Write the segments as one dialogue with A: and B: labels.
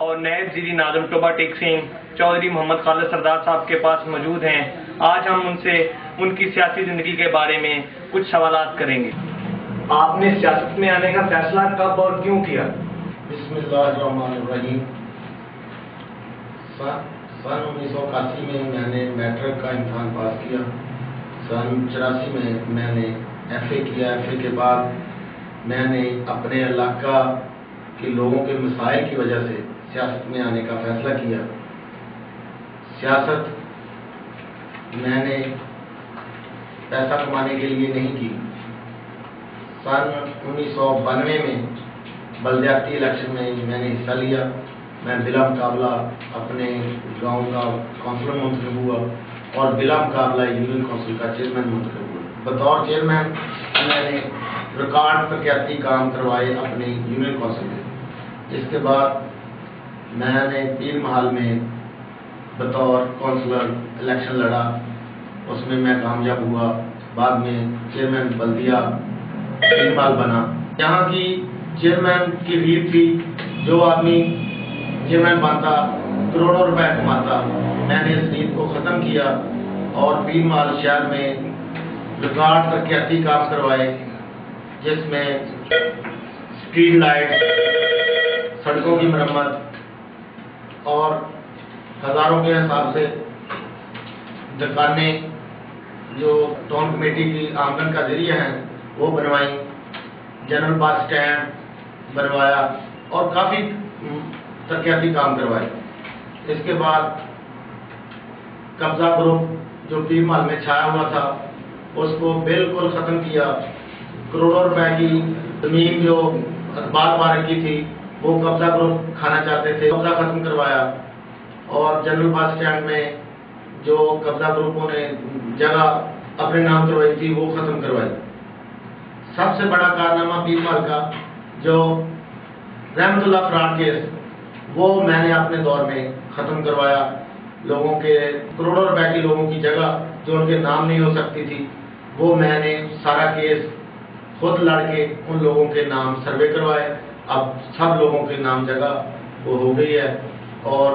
A: اور نیب زیری ناظم ٹوبہ ٹیک سنگھ چودھری محمد خالد سردار صاحب کے پاس موجود ہیں۔ آج ہم ان سے ان کی سیاسی زندگی کے بارے میں کچھ سوالات کریں گے۔ آپ نے سیاست میں آنے کا فیصلہ کب اور کیوں کیا؟
B: بسم اللہ الرحمن الرحیم۔ سن 1981 میں نے میٹرک کا امتحان پاس کیا۔ سن 84 میں نے ایف اے کیا۔ ایف اے کے بعد میں نے اپنے علاقہ کے لوگوں کے مسائل کی وجہ سے سیاست میں آنے کا فیصلہ کیا۔ سیاست میں نے پیسہ کمانے کے لیے نہیں کی۔ سن 1992 میں بلدیاتی الیکشن میں نے حصہ لیا۔ میں بلا مقابلہ اپنے گاؤں کا کونسلر منتخب ہوا اور بلا مقابلہ یونین کونسل کا چیئرمین منتخب ہوا۔ بطور چیئرمین میں نے ریکارڈ ترقیاتی کام کروائے اپنے یونین کونسل میں۔ اس کے بعد میں نے پیر محل میں بطور کونسلر الیکشن لڑا، اس میں کامیاب ہوا۔ بعد میں چیئرمین بلدیہ پیر محل بنا۔ یہاں کی چیئرمین کی ریت تھی، جو آدمی چیئرمین بنتا کروڑوں روپے کماتا۔ میں نے اس ریت کو ختم کیا اور پیر محل شہر میں ریکارڈ ترقیاتی کام کروائے، جس میں اسٹریٹ لائٹ، سڑکوں کی مرمت اور ہزاروں کے حساب سے دکانیں جو ٹاؤن کمیٹی کی آمدن کا ذریعہ ہیں وہ بنوائیں، جنرل بس اسٹینڈ بنوایا اور کافی ترقیاتی کام کروائے۔ اس کے بعد قبضہ گروپ جو پیر محل میں چھایا ہوا تھا اس کو بالکل ختم کیا۔ کروڑوں روپے کی زمین جو اقبال پارک کی تھی وہ قبضہ گروپ کھانا چاہتے تھے، قبضہ ختم کروایا اور جنرل بس اسٹینڈ میں جو قبضہ گروپوں نے جگہ اپنے نام کروائی تھی وہ ختم کروائی۔ سب سے بڑا کارنامہ پیر محل کا جو رحمت اللہ فراڈ کیس، وہ میں نے اپنے دور میں ختم کروایا۔ لوگوں کے کروڑوں روپے کی لوگوں کی جگہ جو ان کے نام نہیں ہو سکتی تھی وہ میں نے سارا کیس خود لڑ کے ان لوگوں کے نام سروے کروائے۔ اب سب لوگوں کے نام جگہ وہ ہو گئی ہے۔ اور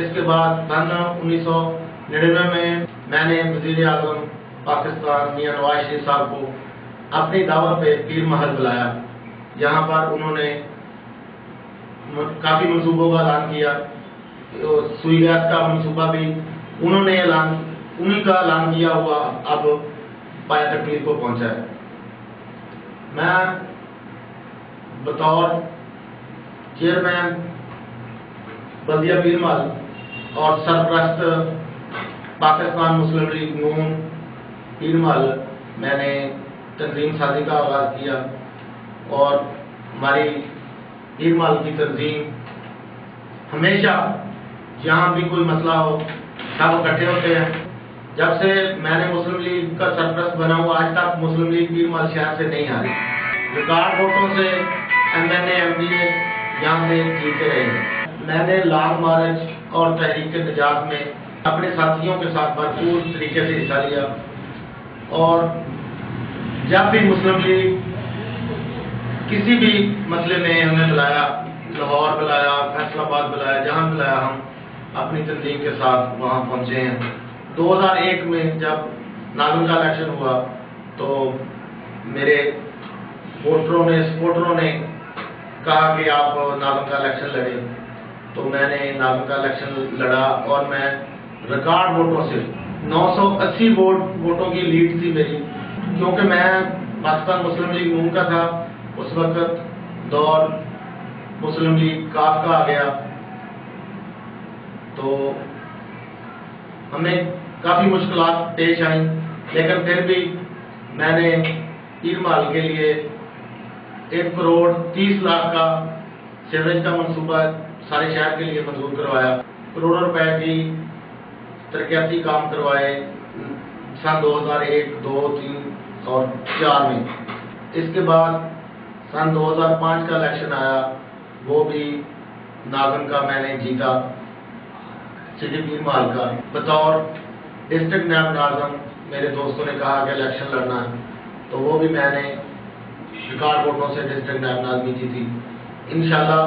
B: اس کے بعد سن 1999 میں نے وزیر اعظم پاکستان میاں نواز شریف صاحب کو اپنی دعوت پہ پیر محل بلایا۔ یہاں پر انہوں نے کافی منصوبوں کا اعلان کیا۔ سوئی گیس کا منصوبہ بھی انہیں کا اعلان کیا ہوا اب پایہ تکمیل کو پہنچا ہے۔ میں بطور چیئرمین بلدیہ پیر محل اور سرپرست پاکستان مسلم لیگ نون پیر محل میں نے تنظیم سازی کا آغاز کیا اور ہماری پیر محل کی تنظیم ہمیشہ جہاں بھی کوئی مسئلہ ہو سب اکٹھے ہوتے ہیں۔ جب سے میں نے مسلم لیگ کا سرپرست بنا ہوا آج تک مسلم لیگ پیر محل شہر سے نہیں ہاری۔ ریکارڈ ووٹوں سے M N A M P A یہاں سے جیتے رہے ہیں۔ میں نے لانگ مارچ اور تحریک نجات میں اپنے ساتھیوں کے ساتھ بھرپور طریقے سے حصہ لیا اور جب بھی مسلم لیگ کسی بھی مسئلے میں ہمیں بلایا، لاہور بلایا، فیصل آباد بلایا، جہاں بلایا ہم اپنی تنظیم کے ساتھ وہاں پہنچے ہیں۔ 2001 میں جب ناظم کا الیکشن ہوا تو میرے سپورٹروں نے کہا کہ آپ ناظم کا الیکشن لڑیں، تو میں نے ناظم کا الیکشن لڑا اور میں ریکارڈ ووٹوں سے 980 ووٹوں کی لیڈ تھی میری، کیونکہ میں پاکستان مسلم لیگ نون کا تھا۔ اس وقت دور مسلم لیگ کاف کا آ گیا تو ہمیں کافی مشکلات پیش آئیں، لیکن پھر بھی میں نے پیر محل کے لیے 1 کروڑ 30 لاکھ کا سیوریج کا منصوبہ سارے شہر کے لیے منظور کروایا۔ کروڑوں روپے کی ترقیاتی کام کروائے سن 2001، 2، 3 اور 4 میں۔ اس کے بعد سن 2005 کا الیکشن آیا، وہ بھی ناظم کا میں نے جیتا، سٹی پیر محل کا بطور ڈسٹرکٹ نیب ناظم۔ میرے دوستوں نے کہا کہ الیکشن لڑنا ہے تو وہ بھی میں نے ریکارڈ ووٹوں سے ڈسٹرکٹ نیب ناظمی کی تھی۔ انشاءاللہ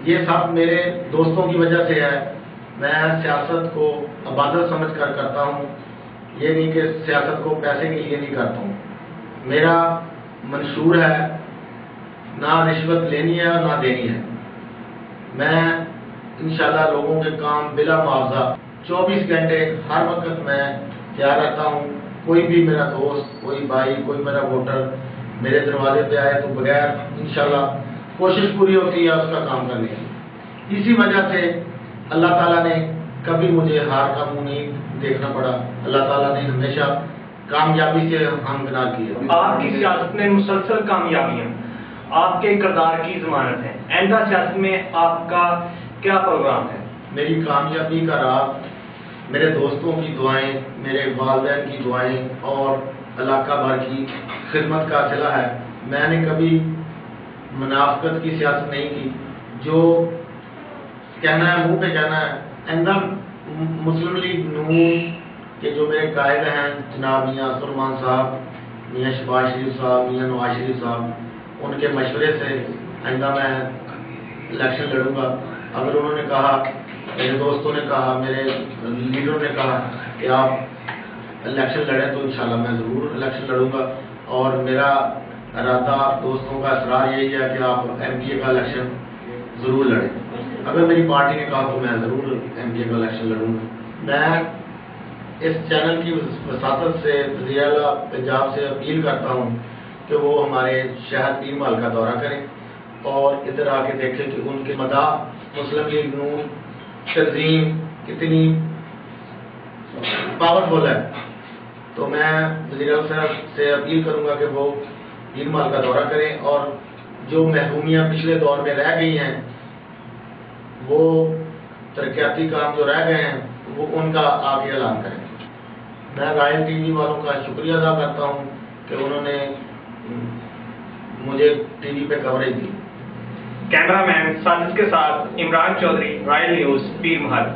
B: یہ سب میرے دوستوں کی وجہ سے ہے. میں سیاست کو عبادت سمجھ کر کرتا ہوں، یہ نہیں کہ سیاست کو پیسے کے لیے نہیں کرتا ہوں. میرا منشور ہے نہ رشوت لینی ہے اور نہ دینی ہے. میں انشاءاللہ لوگوں کے کام بلا معاوضہ 24 گھنٹے ہر وقت میں تیار رہتا ہوں. کوئی بھی میرا دوست، کوئی بھائی، کوئی میرا ووٹر میرے دروازے پہ آئے تو بغیر انشاءاللہ کوشش پوری ہوتی ہے اس کا کام کرنے کی. اسی وجہ سے اللہ تعالیٰ نے کبھی مجھے ہار کا منہ نہیں دیکھنا پڑا. اللہ تعالیٰ نے ہمیشہ کامیابی سے ہمکنار کیا.
A: آپ کی سیاست میں مسلسل کامیابیاں آپ کے کردار کی ضمانت ہیں. آئندہ سیاست میں آپ کا کیا پروگرام ہے؟
B: میری کامیابی کا راز میرے دوستوں کی دعائیں، میرے والدین کی دعائیں اور علاقہ بھر کی خدمت کا صلہ ہے. میں نے کبھی منافقت کی سیاست نہیں کی. جو کہنا ہے منہ پہ کہنا ہے. آئندہ مسلم لیگ نون کے جو میرے قائد ہیں جناب میاں سلمان صاحب، میاں شہباز شریف صاحب، میاں نواز شریف صاحب، ان کے مشورے سے آئندہ میں الیکشن لڑوں گا. اگر انہوں نے کہا، میرے دوستوں نے کہا، میرے لیڈروں نے کہا کہ آپ الیکشن لڑیں تو انشاءاللہ میں ضرور الیکشن لڑوں گا. اور میرا ارادہ، دوستوں کا اصرار یہی ہے کہ آپ ایم پی اے کا الیکشن ضرور لڑیں. اگر میری پارٹی نے کہا تو میں ضرور ایم پی اے کا الیکشن لڑوں گا. میں اس چینل کی وساطت سے وزیر اعلیٰ پنجاب سے اپیل کرتا ہوں کہ وہ ہمارے شہر پیر محل کا دورہ کریں اور ادھر آ کے دیکھیں کہ ان کے مداح مسلم لیگ نون تنظیم کتنی پاورفل ہے. تو میں وزیر اعلیٰ صاحب سے اپیل کروں گا کہ وہ پیر محل کا دورہ کریں اور جو محرومیاں پچھلے دور میں رہ گئی ہیں، وہ ترقیاتی کام جو رہ گئے ہیں، وہ ان کا آگے اعلان کریں. میں رائل ٹی وی والوں کا شکریہ ادا کرتا ہوں کہ انہوں نے مجھے ٹی وی پہ کوریج دی.
A: کیمرہ مین ساجد کے ساتھ عمران چودھری، رائل نیوز، پیر محل.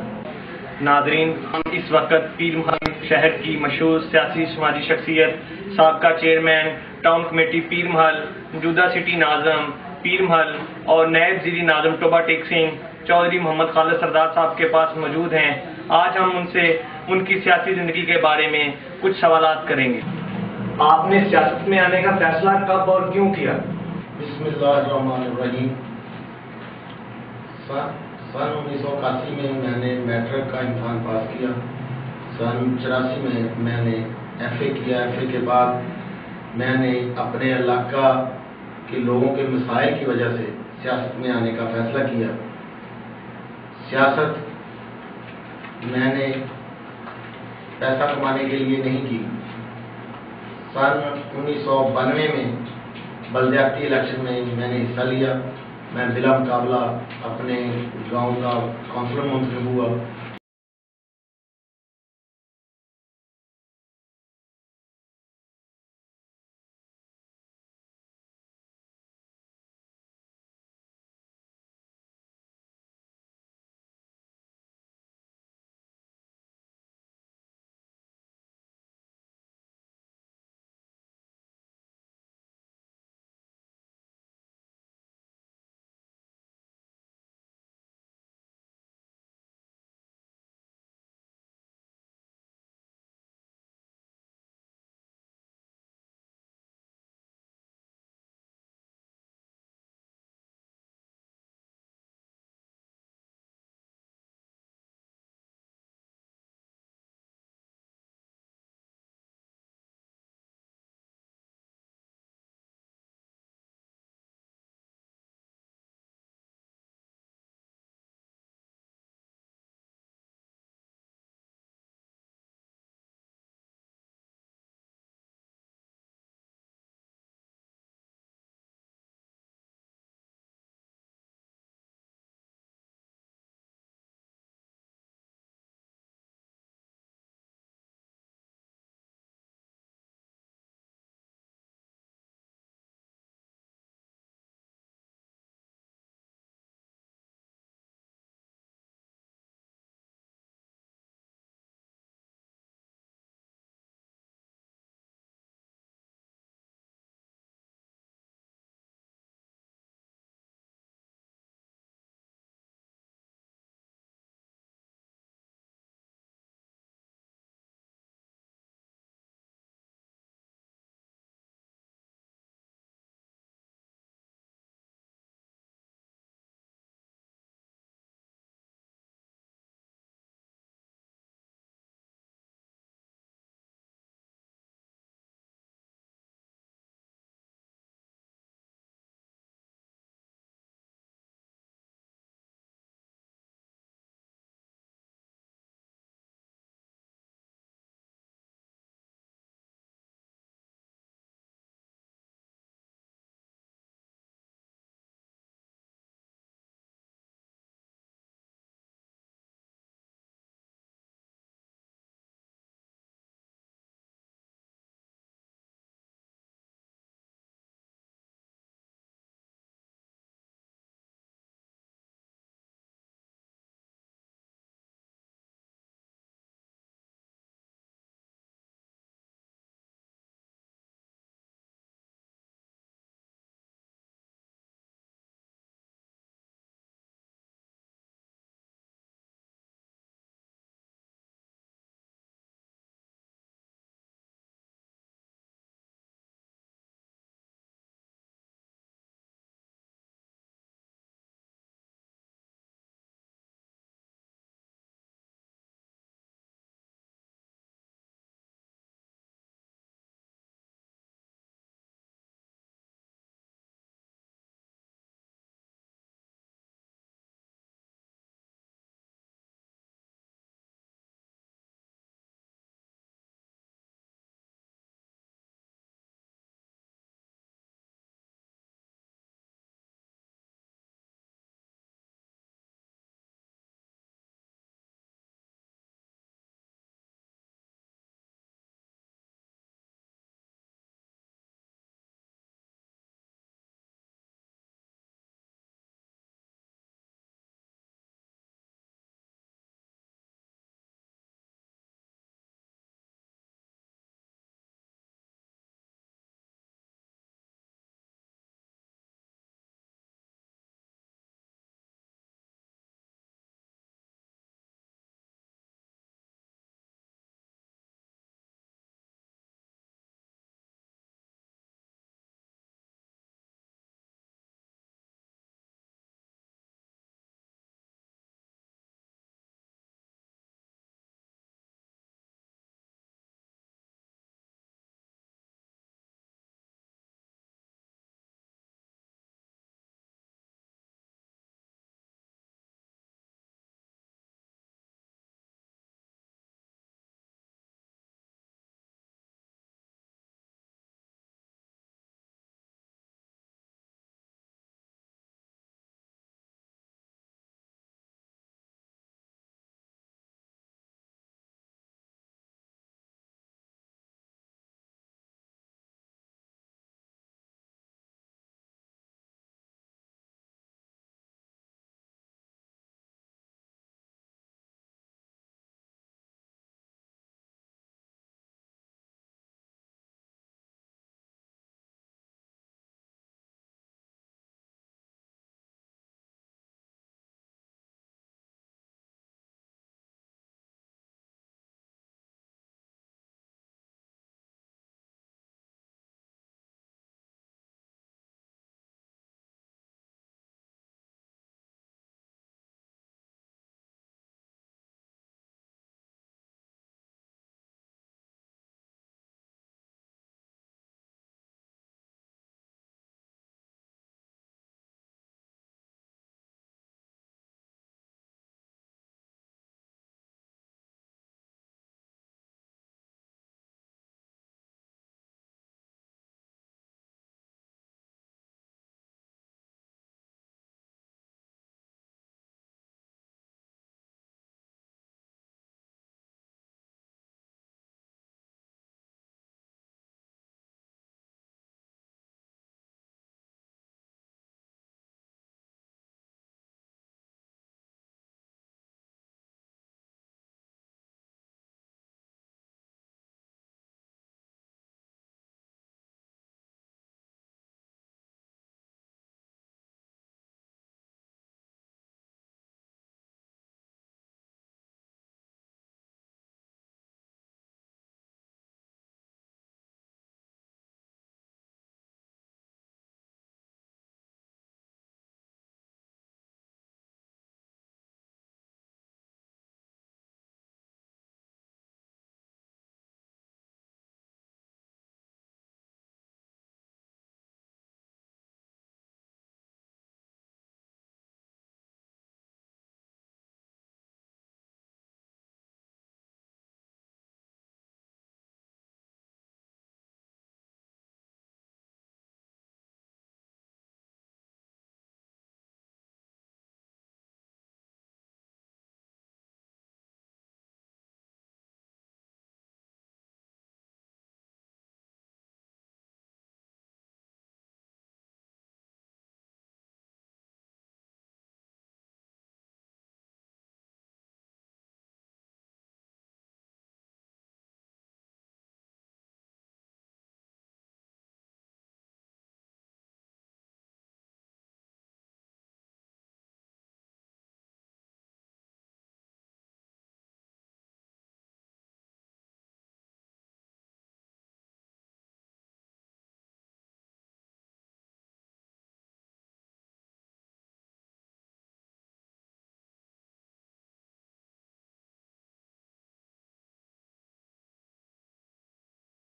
A: ناظرین، ہم اس وقت پیر محل شہر کی مشہور سیاسی سماجی شخصیت، سابقہ چیئرمین ٹاؤن کمیٹی پیر محل، موجودہ سٹی ناظم پیر محل اور نائب زیر ناظم ٹوبہ ٹیک سنگھ چودھری محمد خالد سردار صاحب کے پاس موجود ہیں. آج ہم ان سے ان کی سیاسی زندگی کے بارے میں کچھ سوالات کریں گے. آپ نے سیاست میں آنے کا فیصلہ کب اور کیوں کیا؟
B: بسم اللہ الرحمن الرحیم. سن 1981 میں نے میٹرک کا امتحان پاس کیا. سن 84 میں نے ایف اے کیا. ایف اے کے بعد میں نے اپنے علاقہ کے لوگوں کے مسائل کی وجہ سے سیاست میں آنے کا فیصلہ کیا. سیاست میں نے پیسہ کمانے کے لیے نہیں کی. سن 1992 میں بلدیاتی الیکشن میں نے حصہ لیا. میں بلا مقابلہ اپنے گاؤں کا کونسلر منتخب ہوا.